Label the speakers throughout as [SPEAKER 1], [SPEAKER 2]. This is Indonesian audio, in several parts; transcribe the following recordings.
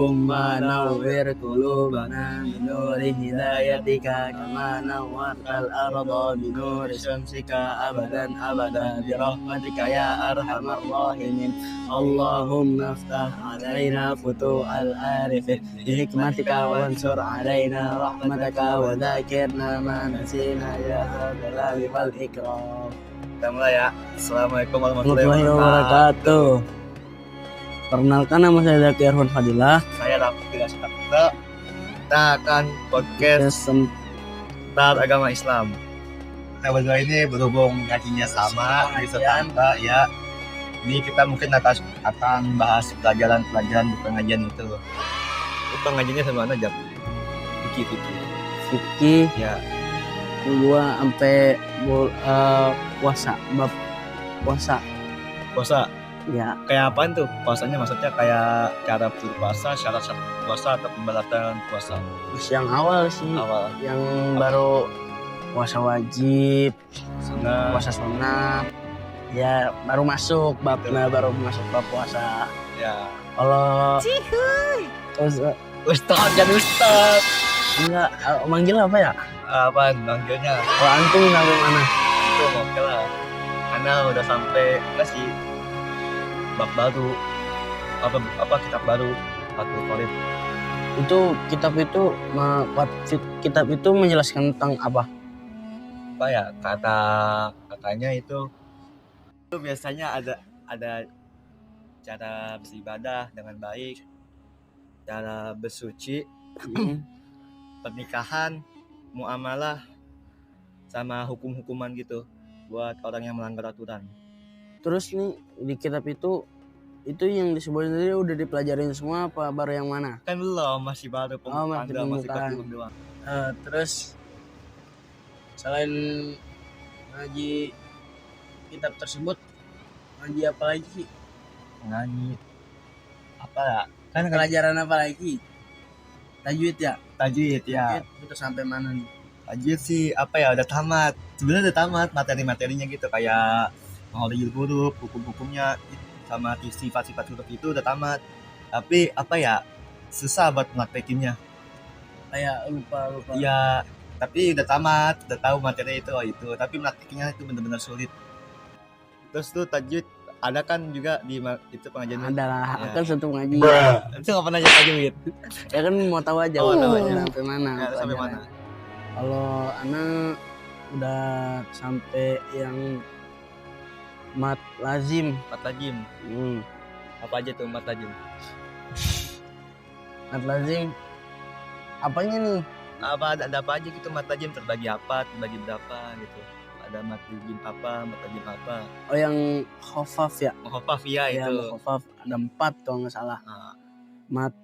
[SPEAKER 1] Allahumma nawwir qulubana binuri hidayatika kama nawwartal arda binuri syamsika abadan abada birahmatika ya arhamar rahimin. Allahumma aftah alaina futuhal arifin bihikmatika wansur alaina rahmataka wa dzakirna ma nasina ya dzal jalali wal ikram.
[SPEAKER 2] Kita mulai ya. Assalamualaikum warahmatullahi
[SPEAKER 1] Wabarakatuh. Perkenalkan, nama saya Zaki Arfan Fadilah.
[SPEAKER 2] Saya Rafi Rasita. Kita akan podcast seputar agama Islam. Kita berdua ini berhubung ngajinya sama di tetangga ya. Ini kita mungkin akan bahas pelajaran di pengajian itu. Itu pengajiannya sama mana aja?
[SPEAKER 1] Fikih
[SPEAKER 2] Ya.
[SPEAKER 1] 2 sampai puasa, bab puasa.
[SPEAKER 2] Puasa.
[SPEAKER 1] Ya,
[SPEAKER 2] Kayak apaan tuh puasanya? Maksudnya kayak cara berpuasa, syarat puasa atau pembatalan puasa?
[SPEAKER 1] terus yang awal sih,
[SPEAKER 2] Awal.
[SPEAKER 1] yang baru puasa wajib,
[SPEAKER 2] Sunnah.
[SPEAKER 1] puasa sunnah. Ya, baru masuk babnya, baru masuk bab puasa.
[SPEAKER 2] Ya.
[SPEAKER 1] Kalau terus
[SPEAKER 2] Ustaz kan Ustaz.
[SPEAKER 1] enggak manggil apa ya?
[SPEAKER 2] Apa manggilnya?
[SPEAKER 1] Kalau antum sampai mana?
[SPEAKER 2] Itu oke lah. Karena udah sampai enggak sih bab baru. Apa kitab baru? Fathul Qorib.
[SPEAKER 1] Itu kitab itu menjelaskan tentang apa?
[SPEAKER 2] Apa ya? Katanya itu biasanya ada cara beribadah dengan baik, cara bersuci, pernikahan, muamalah, sama hukum-hukuman gitu buat orang yang melanggar aturan.
[SPEAKER 1] Terus nih di kitab itu yang disebutin tadi udah dipelajarin semua apa baru yang mana?
[SPEAKER 2] Kan belum, masih baru pembukaan,
[SPEAKER 1] masih
[SPEAKER 2] masih
[SPEAKER 1] pembukaan.
[SPEAKER 2] belum doang.
[SPEAKER 1] Terus selain ngaji kitab tersebut, ngaji apa lagi sih?
[SPEAKER 2] Ngaji apa ya? Kan
[SPEAKER 1] Pelajaran apa lagi? Tajwid ya?
[SPEAKER 2] tajwid ya.
[SPEAKER 1] Tajwid itu sampai mana nih?
[SPEAKER 2] Tajwid sih apa ya, udah tamat. Sebenarnya udah tamat materi-materinya gitu, kayak mengolah huruf, hukum-hukumnya sama sifat-sifat huruf itu udah tamat. Tapi apa ya, susah buat praktekinnya.
[SPEAKER 1] Kayak lupa.
[SPEAKER 2] Ya, tapi udah tamat, udah tahu materi itu, tapi prakteknya itu benar-benar sulit. Terus tuh tajwid ada kan juga di itu pengajian.
[SPEAKER 1] Ada lah,
[SPEAKER 2] Ya.
[SPEAKER 1] kan satu ngaji.
[SPEAKER 2] Itu nggak pernah jadi tajwid.
[SPEAKER 1] Ya kan mau tahu aja,
[SPEAKER 2] Oh, tahu aja.
[SPEAKER 1] sampai mana.
[SPEAKER 2] Ya, sampai mana?
[SPEAKER 1] Kalau anak udah sampai yang mat lazim.
[SPEAKER 2] Mat lazim. Apa aja tuh mat lazim?
[SPEAKER 1] Mat lazim apanya nih?
[SPEAKER 2] Ada apa aja gitu mat lazim, terbagi apa, terbagi berapa gitu. Ada mat lazim apa.
[SPEAKER 1] Oh, yang khofaf ya?
[SPEAKER 2] Mukhafaf ya
[SPEAKER 1] Ya,
[SPEAKER 2] itu.
[SPEAKER 1] khofaf ada 4 kalau nggak salah.
[SPEAKER 2] Nah,
[SPEAKER 1] Mat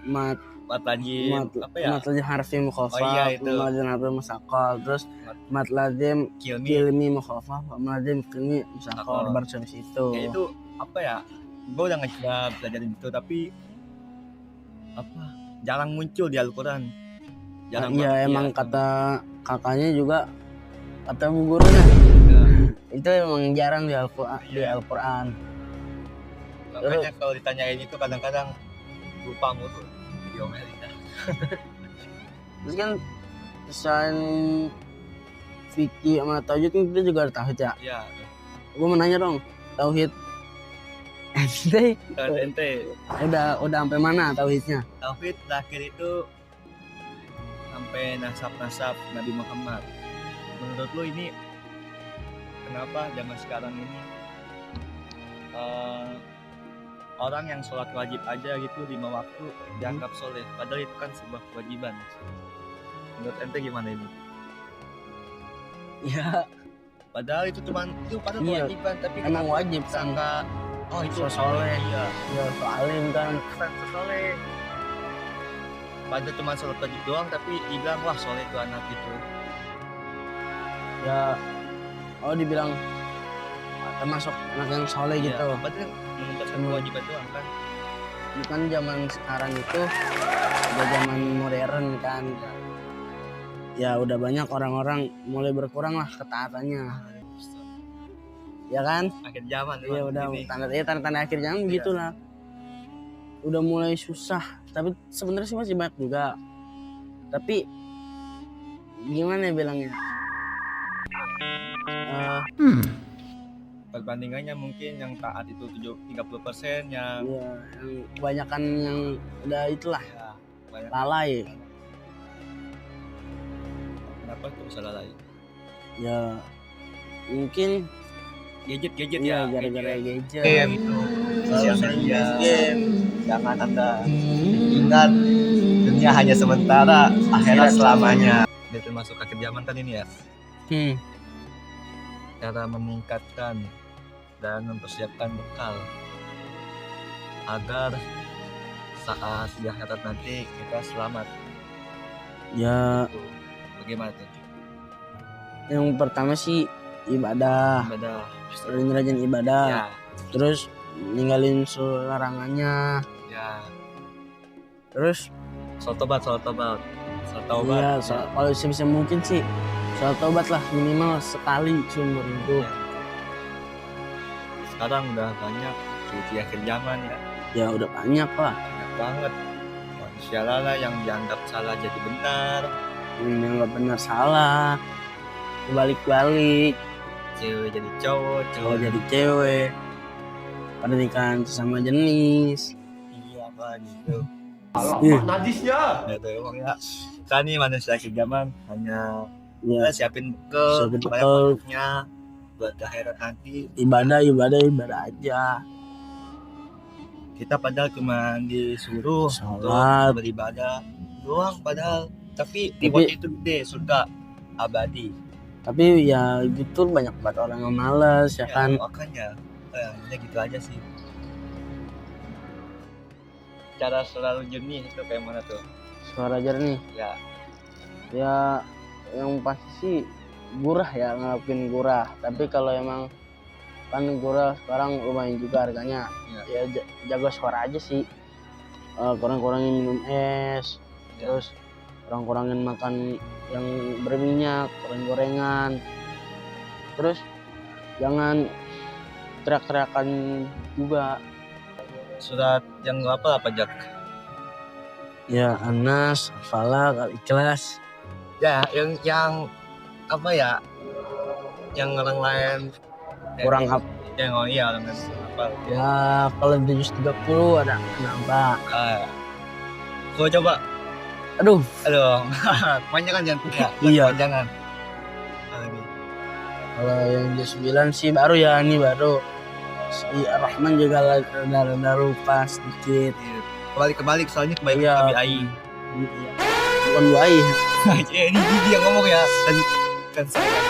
[SPEAKER 2] mat lazim apa ya?
[SPEAKER 1] mat lazim harfi mukhafaf,
[SPEAKER 2] Oh, iya, itu.
[SPEAKER 1] mat lazim harfi musaqqal, terus mat lazim
[SPEAKER 2] Kilmi.
[SPEAKER 1] kilmi mukhafaf, mat lazim kilmi musaqqal,
[SPEAKER 2] Oh.
[SPEAKER 1] baru sampai situ.
[SPEAKER 2] Ya itu apa ya? Gue udah belajarin itu, tapi apa? Jarang muncul di Al-Quran. Jarang
[SPEAKER 1] Iya,
[SPEAKER 2] banget,
[SPEAKER 1] emang
[SPEAKER 2] ya.
[SPEAKER 1] kata kakaknya juga, kata bu gurunya
[SPEAKER 2] Ya.
[SPEAKER 1] itu emang jarang di Al-Quran.
[SPEAKER 2] Makanya kalau ditanyain itu kadang-kadang lupa mulu diomelin dah.
[SPEAKER 1] Terus kan selain fikih sama tauhid kan kita juga ada tauhid ya.
[SPEAKER 2] Iya.
[SPEAKER 1] Gue mau nanya dong, tauhid ente
[SPEAKER 2] Ente
[SPEAKER 1] udah sampai mana tauhidnya?
[SPEAKER 2] tauhid terakhir itu sampai nasab Nabi Muhammad. Menurut lu ini kenapa zaman sekarang ini orang yang sholat wajib aja gitu 5 waktu dianggap soleh, padahal itu kan sebuah kewajiban. Menurut ente gimana ini?
[SPEAKER 1] Ya
[SPEAKER 2] Padahal itu padahal
[SPEAKER 1] Iya,
[SPEAKER 2] kewajiban, tapi
[SPEAKER 1] emang wajib kan.
[SPEAKER 2] sangka oh itu
[SPEAKER 1] soleh.
[SPEAKER 2] Iya,
[SPEAKER 1] Ya soalin kan.
[SPEAKER 2] soleh. Padahal cuma sholat wajib doang, tapi dibilang wah soleh itu anak gitu.
[SPEAKER 1] Ya dibilang termasuk anak yang soleh gitu.
[SPEAKER 2] Iya, padahal menuntaskan kewajiban doang kan.
[SPEAKER 1] Bukan zaman sekarang itu udah zaman modern kan. Ya udah banyak orang-orang mulai berkurang lah ketaatannya. Ya kan?
[SPEAKER 2] Akhir zaman
[SPEAKER 1] Iya udah tanda-tanda akhir zaman begitulah. udah mulai susah, tapi sebenarnya sih masih banyak juga. Tapi gimana ya bilangnya?
[SPEAKER 2] Perbandingannya mungkin yang taat itu 30%, yang
[SPEAKER 1] Ya, yang kebanyakan yang udah itulah
[SPEAKER 2] ya, banyak.
[SPEAKER 1] lalai.
[SPEAKER 2] Kenapa itu bisa lalai?
[SPEAKER 1] Ya mungkin
[SPEAKER 2] Gadget
[SPEAKER 1] ya
[SPEAKER 2] ya,
[SPEAKER 1] gara-gara gadget.
[SPEAKER 2] game itu sosial media.
[SPEAKER 1] Game.
[SPEAKER 2] Jangan Anda ingat dunia hanya sementara, akhirat selamanya. Ini termasuk akhir zaman kan ini ya. Cara meningkatkan dan mempersiapkan bekal agar saat di akhirat nanti kita selamat.
[SPEAKER 1] Ya
[SPEAKER 2] Itu bagaimana tuh?
[SPEAKER 1] yang pertama sih ibadah,
[SPEAKER 2] Ibadah.
[SPEAKER 1] rajin ibadah.
[SPEAKER 2] Ya,
[SPEAKER 1] Terus ninggalin larangannya.
[SPEAKER 2] ya.
[SPEAKER 1] Terus
[SPEAKER 2] Soal tobat.
[SPEAKER 1] iya, kalau sebisa mungkin sih soal tobat lah, minimal sekali seumur hidup.
[SPEAKER 2] Sekarang udah banyak di akhir zaman ya.
[SPEAKER 1] Ya udah banyak lah.
[SPEAKER 2] Banyak banget manusia lala yang dianggap salah jadi benar,
[SPEAKER 1] Yang nggak benar salah, balik-balik,
[SPEAKER 2] cewek jadi cowok
[SPEAKER 1] cowok jadi cewek, pernikahan sesama jenis.
[SPEAKER 2] iya apa gitu.
[SPEAKER 1] Iya.
[SPEAKER 2] Najisnya gitu emang ya. Kita nih manusia akhir zaman hanya
[SPEAKER 1] Ya,
[SPEAKER 2] siapin bekal,
[SPEAKER 1] siapin bekal.
[SPEAKER 2] banyak-banyaknya buat akhirat nanti.
[SPEAKER 1] ibadah aja.
[SPEAKER 2] Kita padahal cuma disuruh untuk
[SPEAKER 1] Sholat.
[SPEAKER 2] beribadah doang padahal, tapi rewardnya itu gede, surga abadi.
[SPEAKER 1] Tapi ya gitu banyak banget orang yang malas ya kan.
[SPEAKER 2] Makanya ya gitu aja sih. Cara selalu jernih itu kayak mana tuh?
[SPEAKER 1] Suara jernih.
[SPEAKER 2] Ya,
[SPEAKER 1] Ya yang pasti sih gurah ya, ngelakuin gurah. Tapi kalau emang kan gurah sekarang lumayan juga harganya. Ya jaga suara aja sih. Kurang-kurangin minum es. Terus kurang-kurangin makan yang berminyak, goreng-gorengan. Terus jangan teriak-teriakan juga.
[SPEAKER 2] surat yang apa Jak?
[SPEAKER 1] Ya Anas, Falak, Al-Ikhlas.
[SPEAKER 2] Ya, yang apa ya? Yang orang lain
[SPEAKER 1] Kurang apa?
[SPEAKER 2] yang orang lain apa?
[SPEAKER 1] Ya kalau di juz 30 ada nambah.
[SPEAKER 2] Coba.
[SPEAKER 1] Aduh,
[SPEAKER 2] Panjangan jangan ya.
[SPEAKER 1] Iya.
[SPEAKER 2] Panjangan.
[SPEAKER 1] kalau yang juz 9 sih baru ya, ini baru. Si Ar-Rahman juga rada lupa sedikit.
[SPEAKER 2] Kebalik soalnya kebalik
[SPEAKER 1] Iya.
[SPEAKER 2] lebih ai.
[SPEAKER 1] Iya. Bukan buai,
[SPEAKER 2] Ini Gigi yang ngomong ya. Kan saya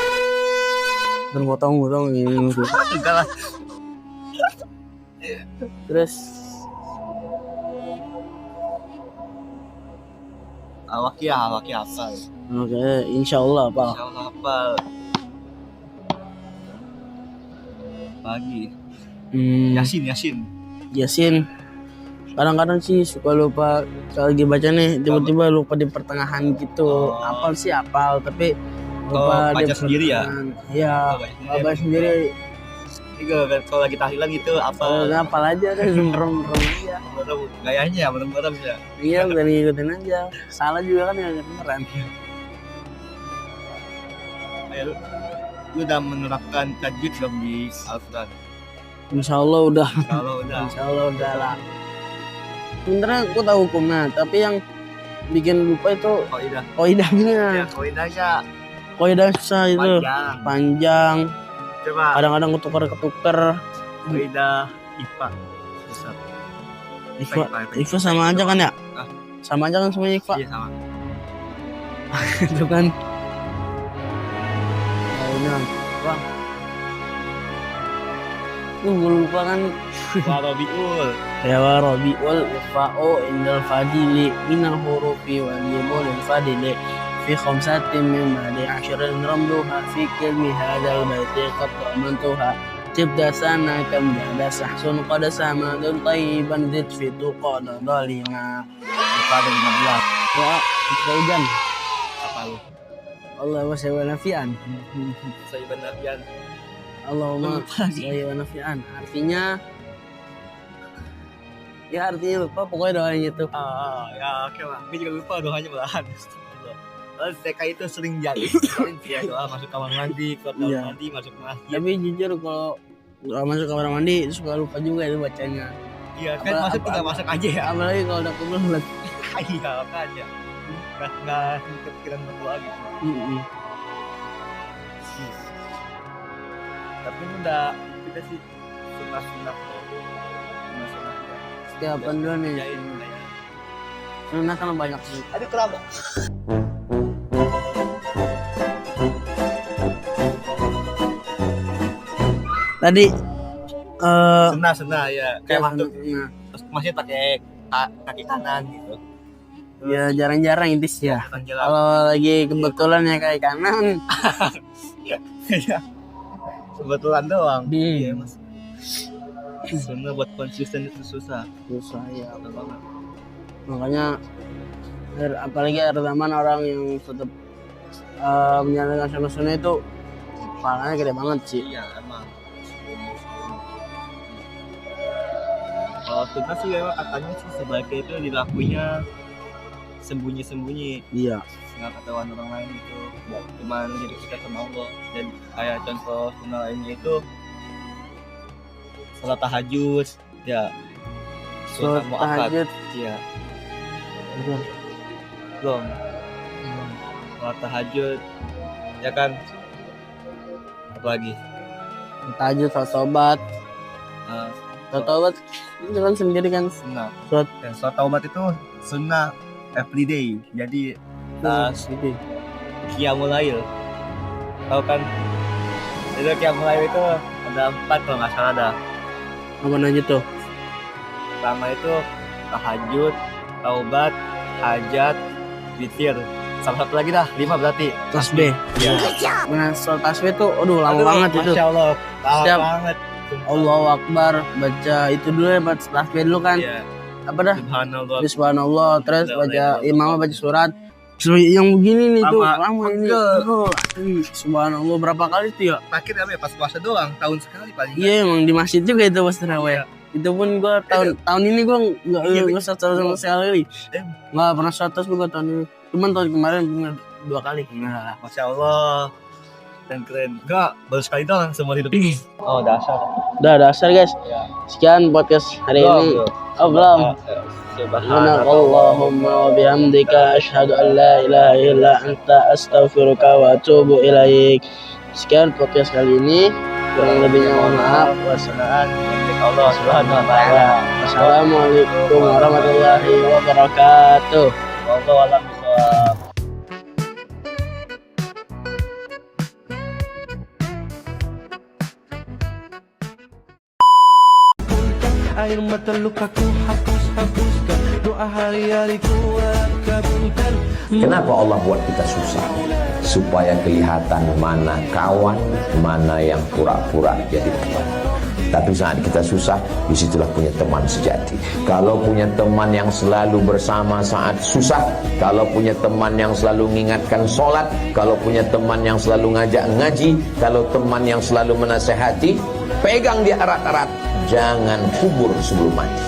[SPEAKER 1] dan potong-potong ini.
[SPEAKER 2] enggak lah.
[SPEAKER 1] Terus
[SPEAKER 2] Awaki hafal.
[SPEAKER 1] oke, insya Allah Pak.
[SPEAKER 2] Insyaallah hafal. Pagi. Yasin.
[SPEAKER 1] Kadang-kadang sih suka lupa kalau lagi baca nih, tiba-tiba lupa di pertengahan gitu.
[SPEAKER 2] Oh.
[SPEAKER 1] Apal sih apal, tapi lupa
[SPEAKER 2] baca sendiri ya?
[SPEAKER 1] Iya, baca sendiri.
[SPEAKER 2] Juga kalau lagi tahlilan gitu apa
[SPEAKER 1] Apal aja kan, merem-merem aja.
[SPEAKER 2] gayanya merem-merem ya.
[SPEAKER 1] Iya, udah ngikutin aja. Salah juga kan ya beneran.
[SPEAKER 2] Ayo, lu udah menerapkan tajwid belum di Al-Quran?
[SPEAKER 1] Insya Allah udah.
[SPEAKER 2] Kalau udah
[SPEAKER 1] Insya Allah udah lah. Sebenernya aku tahu hukumnya, tapi yang bikin lupa itu
[SPEAKER 2] kaidah
[SPEAKER 1] koidahnya.
[SPEAKER 2] kaidahnya
[SPEAKER 1] Koidah itu panjang.
[SPEAKER 2] coba
[SPEAKER 1] Kadang-kadang ketukar-ketukar.
[SPEAKER 2] kaidah IPA besar.
[SPEAKER 1] Ifa sama aja kan ya?
[SPEAKER 2] Hah?
[SPEAKER 1] Sama aja kan sama Ifa.
[SPEAKER 2] Iya sama.
[SPEAKER 1] Itu kan. Ya ini Bang. Gue lupa kan.
[SPEAKER 2] Warabiul.
[SPEAKER 1] Ya Rabiul Ifa'u indal fadili minal hurufi wal yimul fadili fi khamsatin min ba'di ashrin ramduha fi kilmi hadzal baiti qad mantuha tibda sana kam jada sahsun qad samadun tayyiban zid fi tuqad dalima
[SPEAKER 2] Pada 15.
[SPEAKER 1] ya hujan
[SPEAKER 2] Apa lu?
[SPEAKER 1] Allah wa nafian
[SPEAKER 2] Saya benar
[SPEAKER 1] Allahumma wa nafian artinya Ya artinya lupa pokoknya doanya itu.
[SPEAKER 2] Ya oke lah. Gue juga lupa doanya malahan. Terus TK itu sering jadi ya doa masuk kamar mandi, keluar kamar
[SPEAKER 1] Iya.
[SPEAKER 2] mandi, masuk masjid.
[SPEAKER 1] Tapi jujur kalau masuk kamar mandi suka lupa juga itu bacanya.
[SPEAKER 2] Iya kan masuk tinggal masuk aja ya.
[SPEAKER 1] Apalagi kalau udah kebelet.
[SPEAKER 2] Iya makanya. Nggak kepikiran buat doa gitu. Tapi ini udah kita sih sunah-sunah
[SPEAKER 1] Setiap dulu nih.
[SPEAKER 2] jain ya.
[SPEAKER 1] Karena kan banyak sih.
[SPEAKER 2] Aduh kenapa?
[SPEAKER 1] Tadi
[SPEAKER 2] Sunah ya kayak masuk
[SPEAKER 1] nah,
[SPEAKER 2] terus masih pakai kaki kanan gitu.
[SPEAKER 1] ya jarang-jarang intis ya.
[SPEAKER 2] Kan jalan.
[SPEAKER 1] Kalau lagi kebetulan ya kayak kanan.
[SPEAKER 2] Iya. Kebetulan doang.
[SPEAKER 1] Iya.
[SPEAKER 2] Mas. Sunah buat konsisten itu susah.
[SPEAKER 1] Susah ya.
[SPEAKER 2] Susah banget.
[SPEAKER 1] Makanya apalagi ada teman orang yang tetap menjalankan sunnah itu pahalanya gede banget sih.
[SPEAKER 2] Iya emang. Kalau sunah sih memang katanya sih sebaiknya itu dilakuinya sembunyi-sembunyi,
[SPEAKER 1] Iya.
[SPEAKER 2] nggak ketahuan orang lain gitu. Cuman jadi kita sama Allah. Dan kayak contoh sunah lainnya itu sholat tahajud, ya.
[SPEAKER 1] Sholat
[SPEAKER 2] muakkad,
[SPEAKER 1] tahajud.
[SPEAKER 2] iya. Belum. Sholat tahajud, ya kan. Apalagi
[SPEAKER 1] Tahajud, sholat tobat. Sholat tobat jalan sendiri kan.
[SPEAKER 2] sunnah.
[SPEAKER 1] Sholat
[SPEAKER 2] Dan sholat taubat itu sunnah everyday. Jadi
[SPEAKER 1] sendiri.
[SPEAKER 2] qiyamul lail. Tahu kan? Itu qiyamul lail itu ada 4 kalau nggak salah ada.
[SPEAKER 1] Apa aja tuh?
[SPEAKER 2] Pertama itu tahajud, taubat, hajat, witir. Sama satu lagi dah, 5 berarti.
[SPEAKER 1] Tasbih.
[SPEAKER 2] Iya.
[SPEAKER 1] Nah, sholat tasbih tuh aduh lama banget itu.
[SPEAKER 2] Masya Allah. Lama
[SPEAKER 1] Setiap-
[SPEAKER 2] banget.
[SPEAKER 1] Allahu Akbar, baca itu dulu ya, baca tasbih dulu kan.
[SPEAKER 2] Iya.
[SPEAKER 1] Apa dah?
[SPEAKER 2] Subhanallah.
[SPEAKER 1] Subhanallah, terus
[SPEAKER 2] La
[SPEAKER 1] baca
[SPEAKER 2] ilaha illallah.
[SPEAKER 1] imam baca surat. Yang begini nih tuh,
[SPEAKER 2] Lama.
[SPEAKER 1] lama ini.
[SPEAKER 2] Pegel.
[SPEAKER 1] Oh, Subhanallah berapa kali tuh ya?
[SPEAKER 2] Terakhir apa ya? Pas puasa doang, tahun sekali paling.
[SPEAKER 1] Iya emang di masjid juga itu pas terawih. Itu pun gua tahun ini gua nggak sholat sama sekali. Nggak pernah sholat tasbih gua tahun ini. Cuman tahun kemarin pernah 2 kali. Nah,
[SPEAKER 2] Masya Allah. Keren. Enggak, baru sekali doang semua hidup ini. Oh, dasar.
[SPEAKER 1] udah dasar guys. Sekian podcast hari ini. Oh belum. Subhanakallahumma wa bihamdika asyhadu an la ilaha illa anta astaghfiruka wa atubu ilaik. Sekian podcast kali ini. Kurang lebihnya mohon maaf.
[SPEAKER 2] Allah Subhanahu wa taala.
[SPEAKER 1] Wassalamualaikum warahmatullahi wabarakatuh.
[SPEAKER 2] Wallahu a'lam bishawab.
[SPEAKER 3] Air mata lukaku hapuskan, doa hari-hari ku kabulkan.
[SPEAKER 4] Kenapa Allah buat kita susah? Supaya kelihatan mana kawan, mana yang pura-pura jadi teman. Tapi saat kita susah, disitulah punya teman sejati. Kalau punya teman yang selalu bersama saat susah, kalau punya teman yang selalu mengingatkan sholat, kalau punya teman yang selalu ngajak ngaji, kalau teman yang selalu menasehati, pegang dia erat-erat. Jangan kubur sebelum mati.